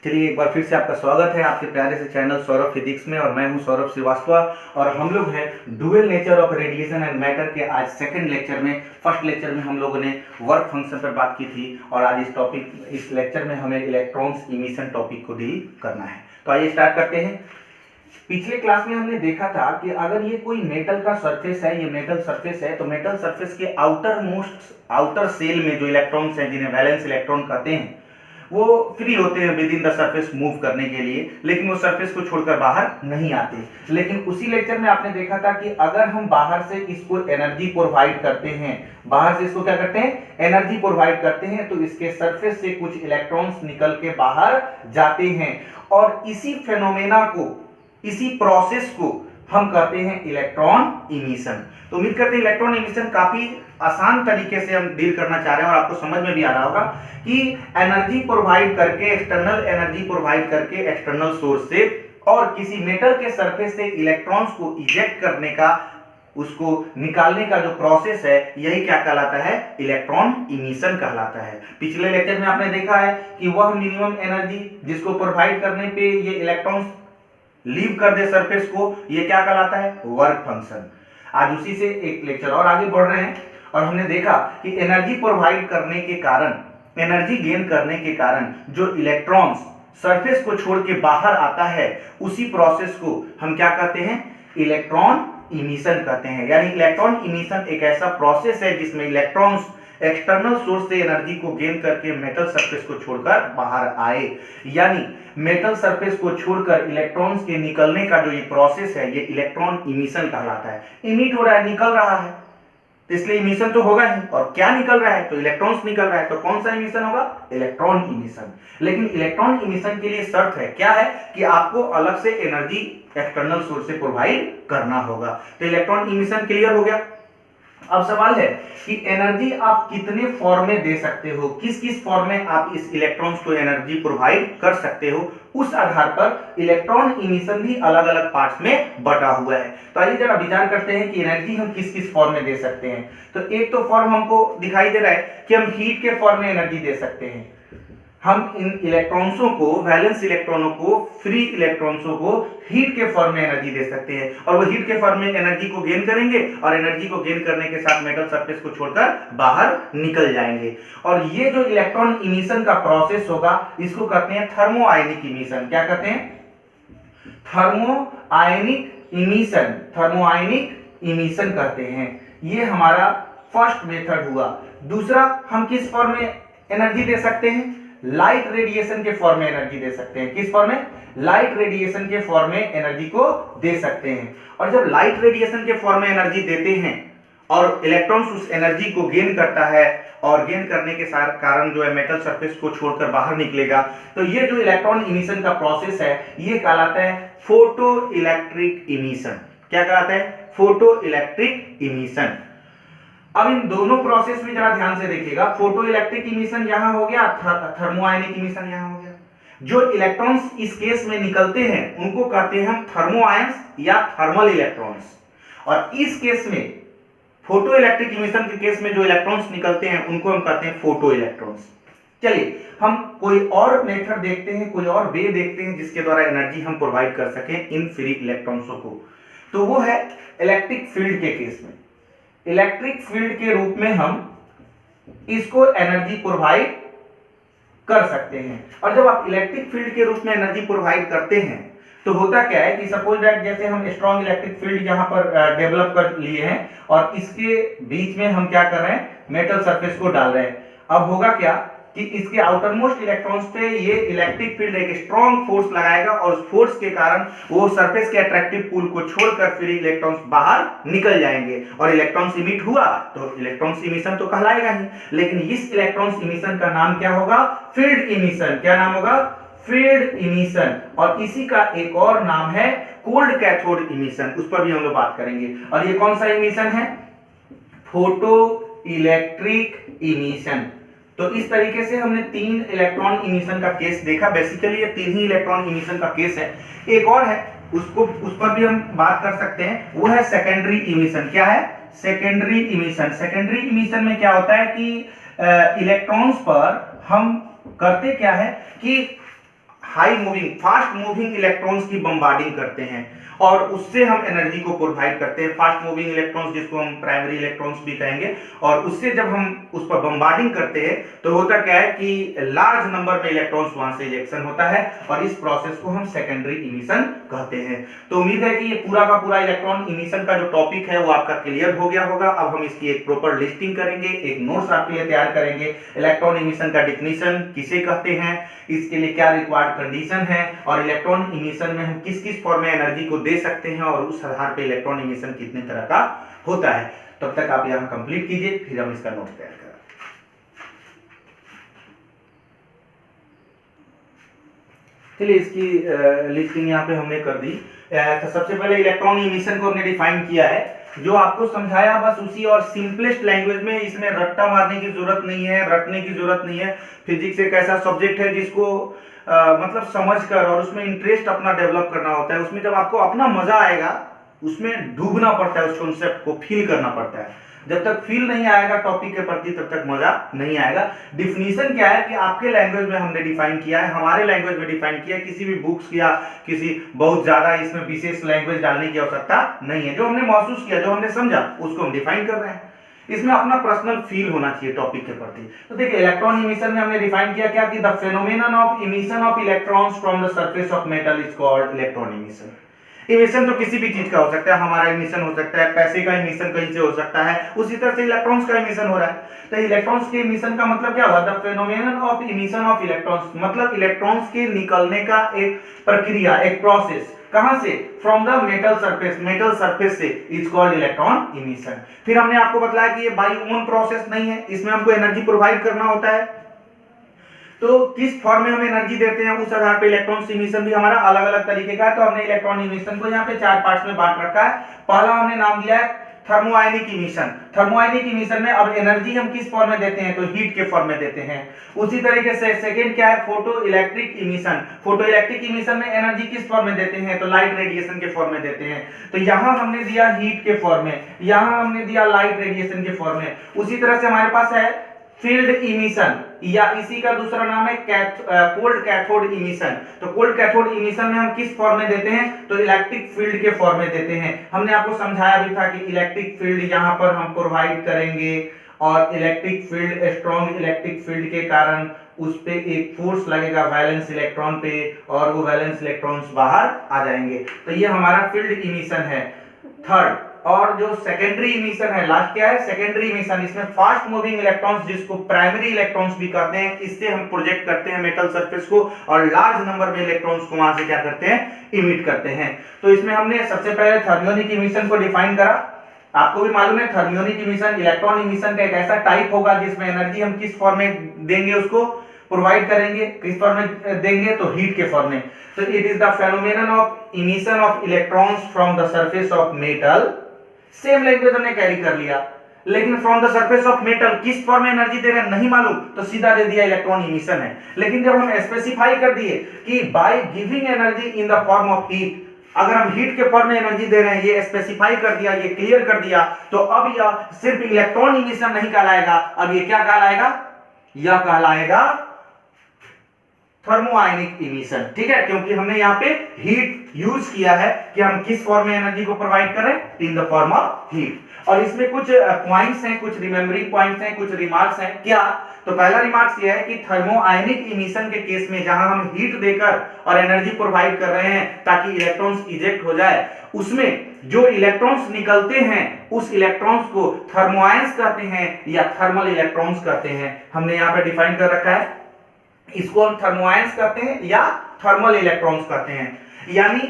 चलिए एक बार फिर से आपका स्वागत है आपके प्यारे से चैनल सौरभ फिजिक्स में। और मैं हूं सौरभ श्रीवास्तव और हम लोग हैं dual nature of radiation and matter के आज सेकंड लेक्चर में। फर्स्ट लेक्चर में हम लोगों ने वर्क फंक्शन पर बात की थी और आज इस लेक्चर में हमें इलेक्ट्रॉन्स इमिशन टॉपिक को डील करना है। तो आइए स्टार्ट करते हैं। पिछले क्लास में हमने देखा था कि अगर ये कोई मेटल का सरफेस है, ये मेटल सरफेस है, तो मेटल सरफेस के आउटर सेल में जो इलेक्ट्रॉन्स हैं जिन्हें वैलेंस इलेक्ट्रॉन कहते हैं वो फ्री होते हैं with in the surface move करने के लिए, लेकिन वो सरफेस को छोड़कर बाहर नहीं आते। लेकिन उसी लेक्चर में आपने देखा था कि अगर हम बाहर से इसको एनर्जी प्रोवाइड करते हैं, बाहर से इसको क्या करते हैं, एनर्जी प्रोवाइड करते हैं, तो इसके सरफेस से कुछ इलेक्ट्रॉन्स निकल के बाहर जाते हैं और इसी फेनोमेना को, इसी प्रोसेस को हम कहते हैं इलेक्ट्रॉन इमिशन। तो उम्मीद करते हैं इलेक्ट्रॉन इमिशन काफी आसान तरीके से हम डील करना चाह रहे हैं और आपको समझ में भी आ रहा होगा कि एनर्जी प्रोवाइड करके, एक्सटर्नल एनर्जी प्रोवाइड करके एक्सटर्नल सोर्स से और किसी मेटल के सरफेस से इलेक्ट्रॉन्स को इजेक्ट करने का, उसको निकालने का जो प्रोसेस है, यही क्या कहलाता है, इलेक्ट्रॉन इमिशन कहलाता है। पिछले लेक्चर में आपने देखा है कि वह मिनिमम एनर्जी जिसको प्रोवाइड करने पे ये इलेक्ट्रॉन्स लीव कर दे सरफेस को, ये क्या कहलाता है, वर्क फंक्शन। आज उसी से एक लेक्चर और आगे बढ़ रहे हैं और हमने देखा कि एनर्जी प्रोवाइड करने के कारण, एनर्जी गेन करने के कारण जो इलेक्ट्रॉन्स सरफेस को छोड़ के बाहर आता है, उसी प्रोसेस को हम क्या कहते हैं, इलेक्ट्रॉन इमिशन कहते हैं। यानी इलेक्ट्रॉन इमिशन एक ऐसा प्रोसेस है जिसमें इलेक्ट्रॉन्स एक्सटर्नल सोर्स से एनर्जी को गेन करके मेटल सरफेस को छोड़कर बाहर आए। यानी मेटल सरफेस को छोड़कर इलेक्ट्रॉन्स के निकलने का जो ये प्रोसेस है, ये इलेक्ट्रॉन इमिशन कहलाता है। इमिट हो रहा है, निकल रहा है, तो इसलिए इमिशन तो होगा ही। और क्या निकल रहा है, तो इलेक्ट्रॉन्स निकल रहा है, तो कौन सा इमिशन होगा, इलेक्ट्रॉन इमिशन। लेकिन इलेक्ट्रॉन इमिशन के लिए शर्त है, क्या है कि आपको अलग से एनर्जी एक्सटर्नल सोर्स से प्रोवाइड करना होगा। तो इलेक्ट्रॉन इमिशन क्लियर हो गया। अब सवाल है कि एनर्जी आप कितने फॉर्म में दे सकते हो, किस किस फॉर्म में आप इस इलेक्ट्रॉन्स को एनर्जी प्रोवाइड कर सकते हो, उस आधार पर इलेक्ट्रॉन इमिशन भी अलग अलग पार्ट्स में बटा हुआ है। तो आइए जरा विचार करते हैं कि एनर्जी हम किस किस फॉर्म में दे सकते हैं। तो एक तो फॉर्म हमको दिखाई दे रहा है कि हम हीट के फॉर्म में एनर्जी दे सकते हैं। हम इन इलेक्ट्रॉन्सों को, वैलेंस इलेक्ट्रॉनों को, फ्री इलेक्ट्रॉन्सों को हीट के फॉर्म में एनर्जी दे सकते हैं और वो हीट के फॉर्म में एनर्जी को गेन करेंगे और एनर्जी को गेन करने के साथ मेटल सरफेस को छोड़कर बाहर निकल जाएंगे। और ये जो इलेक्ट्रॉन इमिशन का प्रोसेस होगा, इसको कहते हैं थर्मो आयनिक इमिशन। क्या कहते हैं, थर्मो आयनिक इमिशन, थर्मो आयनिक इमिशन कहते हैं। ये हमारा फर्स्ट मेथड हुआ। दूसरा, हम किस फॉर्म में एनर्जी दे सकते हैं, लाइट रेडिएशन के फॉर्म में एनर्जी दे सकते हैं। किस फॉर्म में, लाइट रेडिएशन के फॉर्म में एनर्जी को दे सकते हैं। और जब लाइट रेडिएशन के फॉर्म में एनर्जी देते हैं और इलेक्ट्रॉन्स उस एनर्जी को गेन करता है और गेन करने के कारण जो है मेटल सरफेस को छोड़कर बाहर निकलेगा, तो ये जो इलेक्ट्रॉन इमिशन का प्रोसेस है, ये कहलाता है फोटो इलेक्ट्रिक इमिशन। क्या कहलाता है, फोटो इलेक्ट्रिक इमिशन। अब इन दोनों प्रोसेस में जरा ध्यान से देखिएगा। फोटो इलेक्ट्रिक इमिशन यहां हो गया, थर्मो आयनिक इमिशन यहां हो गया। जो इलेक्ट्रॉन्स इस केस में निकलते हैं उनको कहते हैं हम थर्मो आयंस या थर्मल इलेक्ट्रॉन्स। और इस केस में, फोटो इलेक्ट्रिक इमिशन के केस में जो इलेक्ट्रॉन्स निकलते हैं उनको हम कहते हैं फोटो इलेक्ट्रॉन्स। चलिए हम कोई और मेथड देखते हैं, कोई और वे देखते हैं जिसके द्वारा एनर्जी हम प्रोवाइड कर सकें इन फ्री इलेक्ट्रॉन्सों को। तो वो है इलेक्ट्रिक फील्ड के केस में। इलेक्ट्रिक फील्ड के रूप में हम इसको एनर्जी प्रोवाइड कर सकते हैं। और जब आप इलेक्ट्रिक फील्ड के रूप में एनर्जी प्रोवाइड करते हैं तो होता क्या है कि सपोज दैट जैसे हम स्ट्रॉन्ग इलेक्ट्रिक फील्ड यहां पर डेवलप कर लिए हैं और इसके बीच में हम क्या कर रहे हैं, मेटल सरफेस को डाल रहे हैं। अब होगा क्या कि इसके आउटर मोस्ट इलेक्ट्रॉन्स पे ये इलेक्ट्रिक फील्ड एक स्ट्रॉन्ग फोर्स लगाएगा और उस फोर्स के कारण वो सरफेस के अट्रैक्टिव पुल को छोड़कर फ्री इलेक्ट्रॉन्स बाहर निकल जाएंगे और इलेक्ट्रॉन्स इमिट हुआ तो इलेक्ट्रॉन्स इमिशन तो कहलाएगा ही। लेकिन इस इलेक्ट्रॉन्स इमिशन का नाम क्या होगा, फील्ड इमिशन। क्या नाम होगा, फील्ड इमिशन। और इसी का एक और नाम है कोल्ड कैथोड इमिशन, उस पर भी हम लोग बात करेंगे। और ये कौन सा इमिशन है, फोटो इलेक्ट्रिक इमिशन। तो इस तरीके से हमने तीन इलेक्ट्रॉन इमिशन का केस देखा। बेसिकली ये तीन ही इलेक्ट्रॉन इमिशन का केस है। एक और है, उसको उस पर भी हम बात कर सकते हैं, वो है सेकेंडरी इमिशन। क्या है, सेकेंडरी इमिशन। सेकेंडरी इमिशन में क्या होता है कि इलेक्ट्रॉन्स पर हम करते क्या है कि high moving fast moving electrons की बम्बार्डिंग करते हैं और उससे हम एनर्जी को प्रोवाइड करते हैं। फास्ट मूविंग इलेक्ट्रॉन्स जिसको हम प्राइमरी इलेक्ट्रॉन्स भी कहेंगे, और उससे जब हम उस पर बम्बार्डिंग करते हैं तो होता क्या है कि लार्ज नंबर में इलेक्ट्रॉन्स वहां से इजेक्शन होता है और इस प्रोसेस को हम सेकेंडरी इमिशन कहते हैं। तो उम्मीद है कि ये पूरा का पूरा इलेक्ट्रॉन इमिशन का जो टॉपिक है वो आपका क्लियर हो गया होगा। अब हम इसकी एक प्रॉपर लिस्टिंग करेंगे, एक नोट्स आपके लिए तैयार करेंगे। इलेक्ट्रॉन इमिशन का डिफिनीशन किसे कहते हैं, इसके लिए क्या रिक्वायर्ड कंडीशन है, और इलेक्ट्रॉन इमिशन में हम किस किस फॉर्म में एनर्जी को दे सकते हैं, और उस आधार पे इलेक्ट्रॉन इमिशन कितने तरह का होता है। तब तक आप यहां कंप्लीट कीजिए, फिर हम इसका नोट तैयार करें। चलिए, इसकी लिस्टिंग यहाँ पे हमने कर दी। तो सबसे पहले इलेक्ट्रॉन इमिशन को हमने डिफाइन किया है, जो आपको समझाया बस उसी और सिंपलेस्ट लैंग्वेज में। इसमें रट्टा मारने की जरूरत नहीं है, रटने की जरूरत नहीं है। फिजिक्स एक ऐसा सब्जेक्ट है जिसको मतलब समझकर और उसमें इंटरेस्ट अपना डेवलप करना होता है। उसमें जब आपको अपना मजा आएगा, उसमें डूबना पड़ता है, उस कॉन्सेप्ट को फील करना पड़ता है। जब तक फील नहीं आएगा टॉपिक के प्रति तब तक मजा नहीं आएगा। डिफिनीशन क्या है कि आपके लैंग्वेज में हमने डिफाइन किया है, हमारे लैंग्वेज में डिफाइन किया है। किसी भी बुक्स या किसी बहुत ज्यादा इसमें विशेष लैंग्वेज डालने की आवश्यकता नहीं है। जो हमने महसूस किया, जो हमने समझा, उसको हम डिफाइन कर रहे हैं। इसमें अपना पर्सनल फील होना चाहिए टॉपिक के प्रति। तो देखिए, इलेक्ट्रॉन इमिशन में हमने डिफाइन किया क्या कि the phenomenon of emission of electrons from the surface of metal is called electron emission. Emission तो किसी भी चीज का हो सकता है, हमारा इमिशन हो सकता है, पैसे का इमिशन कहीं से हो सकता है, उसी तरह से इलेक्ट्रॉन्स का इमिशन हो रहा है। तो इलेक्ट्रॉन्स के इमिशन का मतलब क्या हुआ, the phenomenon of emission of electrons, मतलब इलेक्ट्रॉन्स के निकलने का एक प्रक्रिया, एक प्रोसेस। कहां से, from the metal surface, metal surface से, इज कॉल्ड इलेक्ट्रॉन इमिशन। फिर हमने आपको बताया कि ये बाय ओन प्रोसेस नहीं है, इसमें हमको एनर्जी प्रोवाइड करना होता है। तो किस फॉर्म में हम एनर्जी देते हैं, उस आधार पे इलेक्ट्रॉन इमिशन भी हमारा अलग अलग तरीके का है। तो हमने इलेक्ट्रॉन इमिशन को यहाँ पे 4 पार्ट्स में बांट रखा है। पहला हमने नाम दिया है थर्मोआयनिक इमिशन। थर्मोआयनिक इमिशन में अब एनर्जी हम किस फॉर्म में देते हैं, तो हीट के फॉर्म में देते हैं। उसी तरीके से सेकंड क्या है, photo electric emission. Photo electric emission में एनर्जी किस फॉर्म में देते हैं, तो लाइट रेडिएशन के फॉर्म में देते हैं। तो यहां हमने दिया हीट के फॉर्म में, यहां हमने दिया लाइट रेडिएशन के फॉर्म में। उसी तरह से हमारे पास है फील्ड इमिशन, या इसी का दूसरा नाम है कोल्ड कैथोड इमिशन। तो कोल्ड कैथोड इमिशन में हम किस फॉर्म में देते हैं, तो इलेक्ट्रिक फील्ड के फॉर्म में देते हैं। हमने आपको समझाया भी था कि इलेक्ट्रिक फील्ड यहां पर हम प्रोवाइड करेंगे, और electric field, strong electric field के कारण उस पे एक फोर्स लगेगा वैलेंस इलेक्ट्रॉन पे, और वो वैलेंस इलेक्ट्रॉन्स बाहर आ जाएंगे। तो ये हमारा फील्ड इमिशन है थर्ड। और जो सेकेंडरी इमिशन है, लास्ट क्या है, सेकेंडरी इमिशन। इसमें फास्ट मूविंग इलेक्ट्रॉन्स, जिसको प्राइमरी इलेक्ट्रॉन्स भी कहते हैं, इससे हम प्रोजेक्ट करते हैं मेटल सरफेस को, और लार्ज नंबर में इलेक्ट्रॉन्स को वहां से क्या करते हैं, इमिट करते हैं। तो इसमें हमने सबसे पहले थर्मियोनिक इमिशन को डिफाइन करा। आपको भी मालूम है थर्मियोनिक इमिशन इलेक्ट्रॉन इमिशन का एक ऐसा टाइप होगा जिसमें एनर्जी हम किस फॉर्म में देंगे, उसको प्रोवाइड करेंगे, किस फॉर्म में देंगे, तो हीट के फॉर्म में। तो it is the phenomenon of emission of electrons from the surface of metal. Same language हमने कैरी कर लिया, लेकिन from the surface of metal किस फॉर्म में एनर्जी दे रहे हैं नहीं मालूम, तो सीधा दे दिया इलेक्ट्रॉन इमिशन है। लेकिन जब हम स्पेसिफाई कर दिए कि by giving energy in the form of heat, अगर हम हीट के फॉर्म में एनर्जी दे रहे हैं, ये स्पेसिफाई कर दिया, ये क्लियर कर दिया, तो अब यह सिर्फ इलेक्ट्रॉन इमिशन नहीं कहलाएगा, अब ये क्या कहलाएगा, यह कहलाएगा थर्मोआयनिक इमिशन। ठीक है, क्योंकि हमने यहाँ पे हीट यूज किया है कि हम किस फॉर्म में एनर्जी को प्रोवाइड करें, in the form of heat. और इसमें कुछ पॉइंट्स हैं, कुछ रिमेम्बरिंग पॉइंट्स हैं, कुछ रिमार्क्स हैं। क्या, तो पहला रिमार्क्स यह है कि थर्मोआयनिक इमिशन के केस में जहां हम हीट देकर और एनर्जी प्रोवाइड कर रहे हैं ताकि इलेक्ट्रॉन्स इजेक्ट हो जाए, उसमें जो इलेक्ट्रॉन्स निकलते हैं उस इलेक्ट्रॉन्स को थर्मोआयंस कहते हैं या थर्मल इलेक्ट्रॉन्स कहते हैं। हमने यहाँ पे डिफाइन कर रखा है, इसको हम थर्मोआयंस कहते हैं या थर्मल इलेक्ट्रॉन्स कहते हैं। यानी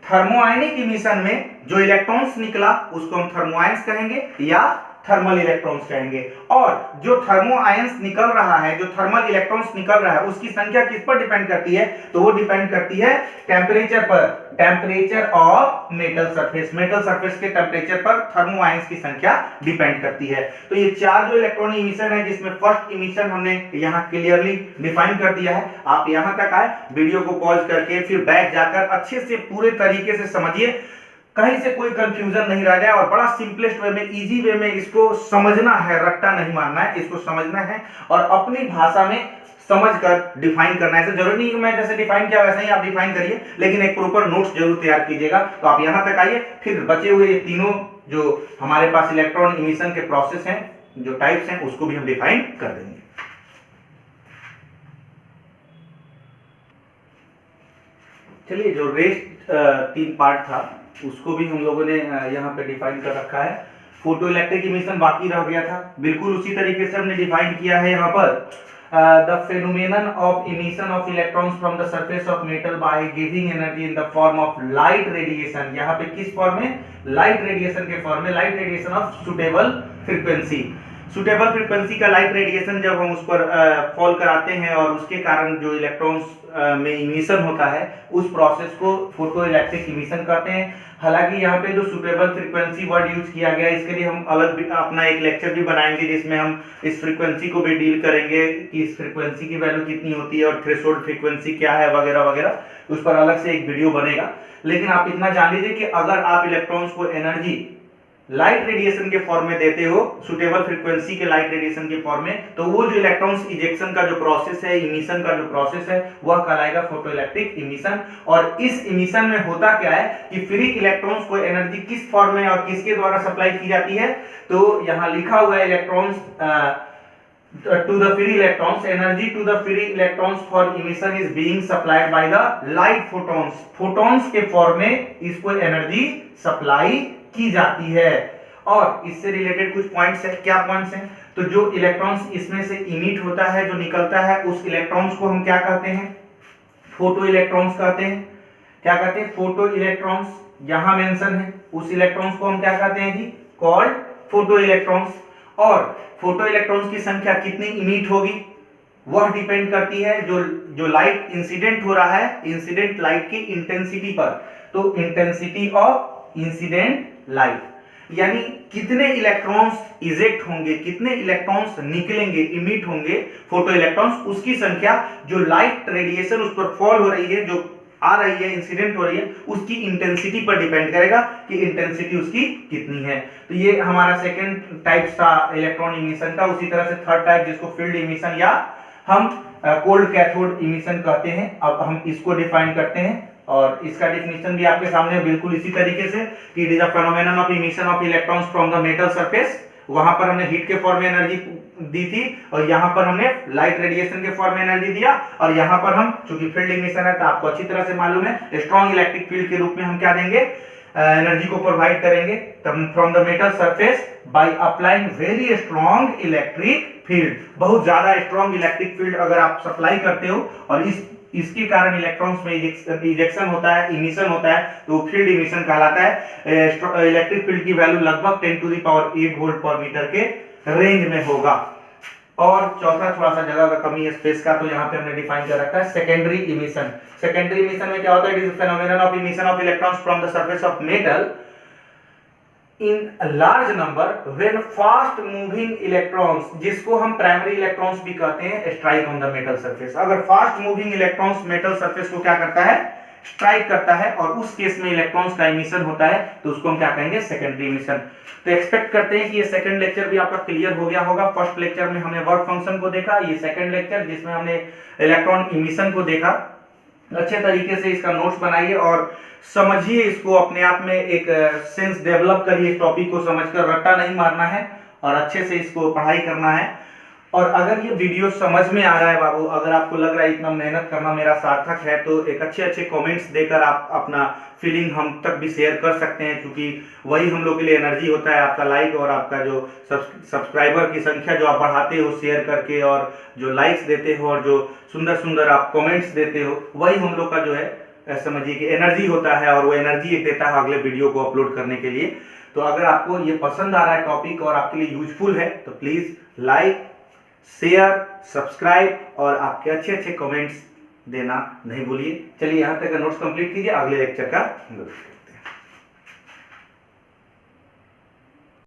थर्मोआयनिक इमिशन में जो इलेक्ट्रॉन्स निकला उसको हम थर्मोआयंस कहेंगे या थर्मल इलेक्ट्रॉन्स कहेंगे। और जो थर्मोआयंस निकल रहा है, जो थर्मल इलेक्ट्रॉन्स निकल रहा है, उसकी संख्या किस पर डिपेंड करती है, तो वो डिपेंड करती है टेम्परेचर पर, temperature of metal surface. Metal surface के टेम्परेचर पर थर्मोआयंस की संख्या डिपेंड करती है। तो ये 4 जो इलेक्ट्रॉन इमिशन है, जिसमें फर्स्ट इमिशन हमने यहाँ क्लियरली डिफाइन कर दिया है। आप यहाँ तक आए, वीडियो को पॉज करके फिर बैक जाकर अच्छे से पूरे तरीके से समझिए, कहीं से कोई कंफ्यूजन नहीं रह जाए, और बड़ा सिंपलेस्ट वे में, इजी वे में इसको समझना है, रट्टा नहीं मारना है, इसको समझना है और अपनी भाषा में समझकर डिफाइन करना है। ऐसा जरूरी नहीं कि मैं जैसे डिफाइन किया वैसा ही आप डिफाइन करिए, लेकिन एक प्रॉपर नोट्स जरूर तैयार कीजिएगा। तो आप यहां तक आइए, फिर बचे हुए ये तीनों जो हमारे पास इलेक्ट्रॉन इमिशन के प्रोसेस हैं, जो टाइप्स हैं, उसको भी हम डिफाइन कर देंगे। चलिए, जो रेस्ट 3 पार्ट था उसको भी हम लोगों ने यहाँ पे डिफाइन कर रखा है। फोटो इलेक्ट्रिक इमिशन बाकी रह गया था, बिल्कुल उसी तरीके से हमने डिफाइन किया है यहाँ पर। The phenomenon of emission of electrons from the surface of metal by giving energy in the form of light radiation. यहाँ पे किस फॉर्म में? लाइट रेडिएशन के फॉर्म में, light radiation of suitable frequency. Suitable frequency का light radiation जब हम उस पर फॉल कराते हैं और उसके कारण जो इलेक्ट्रॉन्स में इमिशन होता है, उस प्रोसेस को फोटो इलेक्ट्रिक इमिशन कहते हैं। हालांकि यहाँ पे जो सुटेबल फ्रीक्वेंसी वर्ड यूज किया गया है, इसके लिए हम अलग भी अपना एक लेक्चर भी बनाएंगे जिसमें हम इस फ्रीक्वेंसी को भी डील करेंगे कि इस फ्रीक्वेंसी की वैल्यू कितनी होती है और थ्रेशोल्ड फ्रीक्वेंसी क्या है वगैरह वगैरह, उस पर अलग से एक वीडियो बनेगा। लेकिन आप इतना जान लीजिए कि अगर आप इलेक्ट्रॉन्स को एनर्जी लाइट रेडिएशन के फॉर्म में देते हो, सुटेबल फ्रीक्वेंसी के लाइट रेडिएशन के फॉर्म में, तो वो जो इलेक्ट्रॉन्स इजेक्शन का जो प्रोसेस है, इमिशन का जो प्रोसेस है, वह कहलाएगा फोटो इलेक्ट्रिक इमिशन। और इस इमिशन में होता क्या है कि फ्री इलेक्ट्रॉन्स को एनर्जी किस फॉर्म में और किसके द्वारा सप्लाई की जाती है? तो यहाँ लिखा हुआ है electrons to the free electrons, energy to the free electrons for emission is being supplied by the light photons। photons के फॉर्म में इसको एनर्जी सप्लाई की जाती है। और इससे रिलेटेड कुछ पॉइंट्स है। क्या पॉइंट्स हैं? तो जो इलेक्ट्रॉन्स इसमें से इमिट होता है, जो निकलता है, उस इलेक्ट्रॉन्स को हम क्या कहते हैं? फोटो इलेक्ट्रॉन्स कहते हैं। क्या कहते हैं? Photo electrons. यहां मेंशन है, उस इलेक्ट्रॉन्स को हम क्या कहते हैं जी? Called photoelectrons. और फोटो इलेक्ट्रॉन्स की संख्या कितनी इमिट होगी, वह डिपेंड करती है जो लाइट इंसिडेंट हो रहा है, इंसिडेंट लाइट की इंटेंसिटी पर। तो इंटेंसिटी ऑफ इंसिडेंट लाइट, यानी कितने इलेक्ट्रॉन्स इजेक्ट होंगे, कितने इलेक्ट्रॉन्स निकलेंगे, इमिट होंगे फोटो इलेक्ट्रॉन्स, उसकी संख्या जो लाइट रेडिएशन उस पर फॉल हो रही है, जो आ रही है, इंसिडेंट हो रही है, उसकी इंटेंसिटी पर डिपेंड करेगा कि इंटेंसिटी उसकी कितनी है। तो ये हमारा सेकंड टाइप था इलेक्ट्रॉन इमिशन का। उसी तरह से थर्ड टाइप, जिसको फील्ड इमिशन या हम कोल्ड कैथोड इमिशन कहते हैं, अब हम इसको डिफाइन करते हैं। और इसका डेफिनेशन भी आपके सामने बिल्कुल इसी तरीके से कि it is a phenomenon of emission of electrons from the metal surface. वहां पर हमने हीट के फॉर्म में एनर्जी दी थी, और यहां पर हमने लाइट रेडिएशन के फॉर्म में एनर्जी दिया। और यहां पर हम, चूंकि फील्ड इमिशन है तो आपको अच्छी तरह से मालूम है, स्ट्रॉन्ग इलेक्ट्रिक फील्ड के रूप में हम क्या देंगे? एनर्जी को प्रोवाइड करेंगे from the metal surface by applying very strong electric field. बहुत ज्यादा स्ट्रॉन्ग इलेक्ट्रिक फील्ड अगर आप सप्लाई करते हो और इसके कारण इलेक्ट्रॉन्स में इजेक्शन होता है, इमिशन होता है, तो फील्ड इमिशन कहलाता है। इलेक्ट्रिक फील्ड की वैल्यू लगभग 10 टू द पावर 8 वोल्ट पर मीटर के रेंज में होगा। और चौथा थोड़ा सा जगह का कमी है स्पेस का, तो यहाँ पे हमने डिफाइन कर रखा है सेकेंडरी इमिशन। सेकेंडरी इमिशन में क्या होता है? It is a phenomenon of emission of electrons from the surface of metal in a large number when fast moving electrons, जिसको हम प्राइमरी इलेक्ट्रॉन्स भी कहते हैं, strike on the metal surface. अगर fast moving electrons metal surface को क्या करता है? स्ट्राइक करता है, और उस केस में इलेक्ट्रॉन्स का इमिशन होता है, तो उसको हम क्या कहेंगे? Secondary emission. तो एक्सपेक्ट करते हैं कि ये सेकंड लेक्चर भी आपका क्लियर हो गया होगा। फर्स्ट लेक्चर में हमने वर्क फंक्शन को देखा, ये सेकंड लेक्चर जिसमें हमने इलेक्ट्रॉन इमिशन को देखा। अच्छे तरीके से इसका नोट्स बनाइए और समझिए इसको, अपने आप में एक सेंस डेवलप करिए। इस टॉपिक को समझकर रट्टा नहीं मारना है और अच्छे से इसको पढ़ाई करना है। और अगर ये वीडियो समझ में आ रहा है बाबू, अगर आपको लग रहा है इतना मेहनत करना मेरा सार्थक है, तो एक अच्छे कमेंट्स देकर आप अपना फीलिंग हम तक भी शेयर कर सकते हैं, क्योंकि वही हम लोग के लिए एनर्जी होता है। आपका लाइक और आपका जो सब्सक्राइबर की संख्या जो आप बढ़ाते हो शेयर करके, और जो लाइक्स देते हो और जो सुंदर सुंदर आप कमेंट्स देते हो, वही हम लोग का जो है समझिए कि एनर्जी होता है, और वो एनर्जी एक देता है अगले वीडियो को अपलोड करने के लिए। तो अगर आपको ये पसंद आ रहा है टॉपिक और आपके लिए यूजफुल है, तो प्लीज लाइक, शेयर, सब्सक्राइब और आपके अच्छे कमेंट्स देना नहीं भूलिए। चलिए यहाँ तक का नोट्स कंप्लीट कीजिए, अगले लेक्चर का